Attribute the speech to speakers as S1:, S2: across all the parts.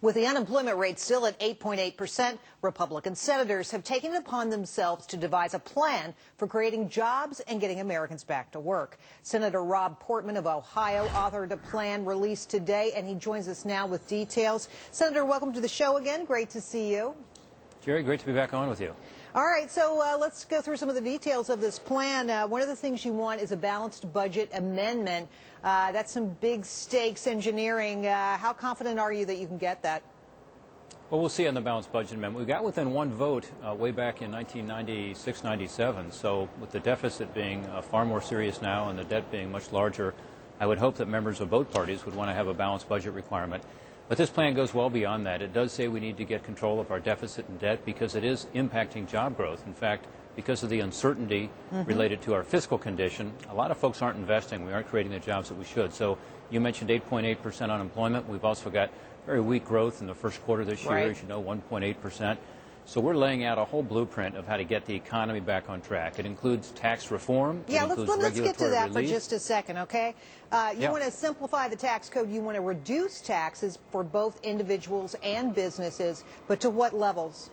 S1: With the unemployment rate still at 8.8%, Republican senators have taken it upon themselves to devise a plan for creating jobs and getting Americans back to work. Senator Rob Portman of Ohio authored a plan released today, and he joins us now with details. Senator, welcome to the show again. Great to see you.
S2: Gerri, great to be back on with you.
S1: All right, so let's go through some of the details of this plan. One of the things you want is a balanced budget amendment. That's some big stakes engineering. How confident are you that you can get that?
S2: Well, we'll see on the balanced budget amendment. We got within one vote way back in 1996-97. So with the deficit being far more serious now and the debt being much larger, I would hope that members of both parties would want to have a balanced budget requirement. But this plan goes well beyond that. It does say we need to get control of our deficit and debt because it is impacting job growth. In fact, because of the uncertainty related to our fiscal condition, a lot of folks aren't investing. We aren't creating the jobs that we should. So you mentioned 8.8% unemployment. We've also got very weak growth in the first quarter this year, as you know, 1.8%. So we're laying out a whole blueprint of how to get the economy back on track. It includes tax reform.
S1: Yeah, let's get to that for just a second, okay? You want to simplify the tax code. You want to reduce taxes for both individuals and businesses, but to what levels?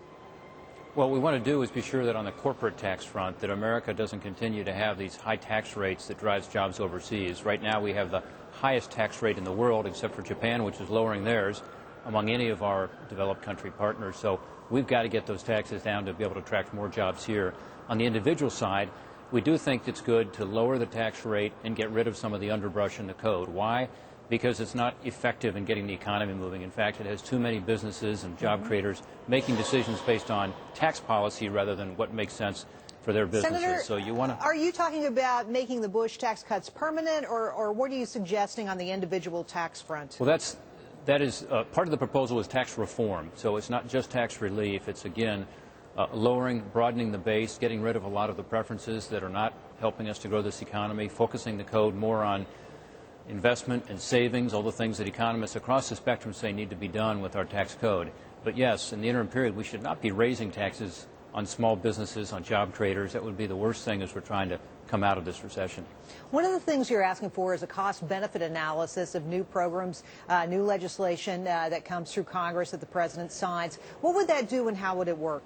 S2: What we want to do is be sure that on the corporate tax front that America doesn't continue to have these high tax rates that drives jobs overseas. Right now we have the highest tax rate in the world, except for Japan, which is lowering theirs, among any of our developed country partners. So we've got to get those taxes down to be able to attract more jobs here. On the individual side, we do think it's good to lower the tax rate and get rid of some of the underbrush in the code. Why? Because it's not effective in getting the economy moving. In fact, it has too many businesses and job creators making decisions based on tax policy rather than what makes sense for their businesses.
S1: Senator,
S2: so you want to...
S1: Are you talking about making the Bush tax cuts permanent, or what are you suggesting on the individual tax front?
S2: Well, that is part of the proposal is tax reform. So it's not just tax relief. It's, again, broadening the base, getting rid of a lot of the preferences that are not helping us to grow this economy, focusing the code more on investment and savings, all the things that economists across the spectrum say need to be done with our tax code. But yes, in the interim period, we should not be raising taxes on small businesses, on job creators. That would be the worst thing as we're trying to come out of this recession.
S1: One of the things you're asking for is a cost-benefit analysis of new programs, new legislation that comes through Congress that the president signs. What would that do and how would it work?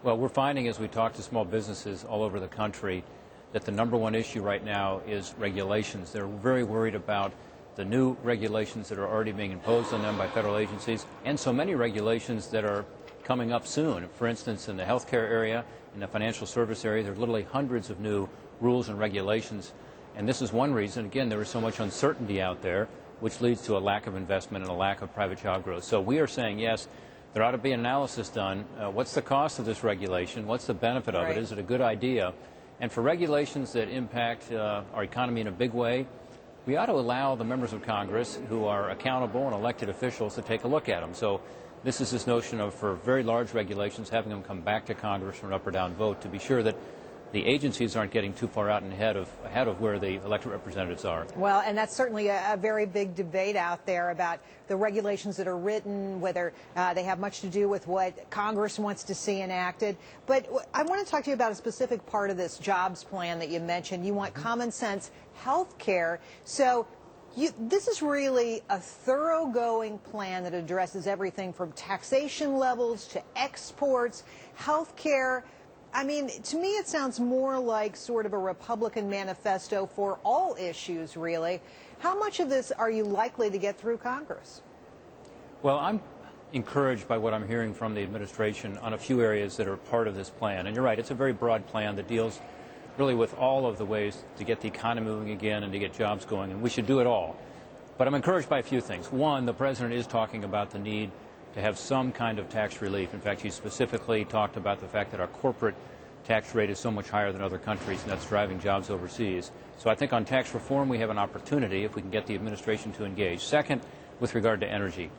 S2: Well, we're finding as we talk to small businesses all over the country that the number one issue right now is regulations. They're very worried about the new regulations that are already being imposed on them by federal agencies, and so many regulations that are coming up soon. For instance, in the healthcare area, in the financial service area, there are literally hundreds of new rules and regulations. And this is one reason, again, there is so much uncertainty out there, which leads to a lack of investment and a lack of private job growth. So we are saying, yes, there ought to be an analysis done. What's the cost of this regulation? What's the benefit of it? Is it a good idea? And for regulations that impact our economy in a big way, we ought to allow the members of Congress who are accountable and elected officials to take a look at them. So this is this notion of, for very large regulations, having them come back to Congress for an up or down vote to be sure that the agencies aren't getting too far out and ahead of where the elected representatives are.
S1: Well, and that's certainly a very big debate out there about the regulations that are written, whether they have much to do with what Congress wants to see enacted. But I want to talk to you about a specific part of this jobs plan that you mentioned. You want common sense health care. So this is really a thoroughgoing plan that addresses everything from taxation levels to exports, health care. I mean, to me, it sounds more like sort of a Republican manifesto for all issues, really. How much of this are you likely to get through Congress?
S2: Well, I'm encouraged by what I'm hearing from the administration on a few areas that are part of this plan. And you're right, it's a very broad plan that deals really with all of the ways to get the economy moving again and to get jobs going, and we should do it all. But I'm encouraged by a few things. One, the president is talking about the need to have some kind of tax relief. In fact, he specifically talked about the fact that our corporate tax rate is so much higher than other countries, and that's driving jobs overseas. So I think on tax reform we have an opportunity if we can get the administration to engage. Second, with regard to energy,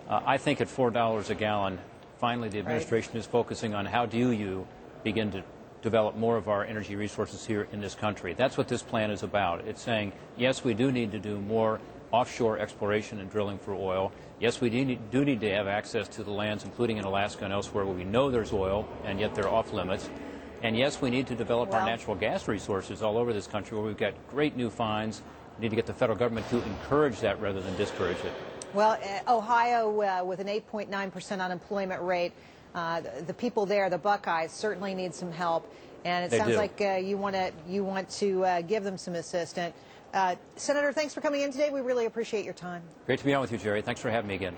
S2: I think at $4 a gallon, finally the administration is focusing on how do you begin to develop more of our energy resources here in this country. That's what this plan is about. It's saying, yes, we do need to do more offshore exploration and drilling for oil. Yes, we do need to have access to the lands, including in Alaska and elsewhere, where we know there's oil, and yet they're off limits. And yes, we need to develop our natural gas resources all over this country, where we've got great new finds. We need to get the federal government to encourage that rather than discourage it.
S1: Well, Ohio, with an 8.9% unemployment rate, the people there, the Buckeyes, certainly need some help. And it sounds like you want to give them some assistance. Senator, thanks for coming in today. We really appreciate your time.
S2: Great to be on with you, Gerri. Thanks for having me again.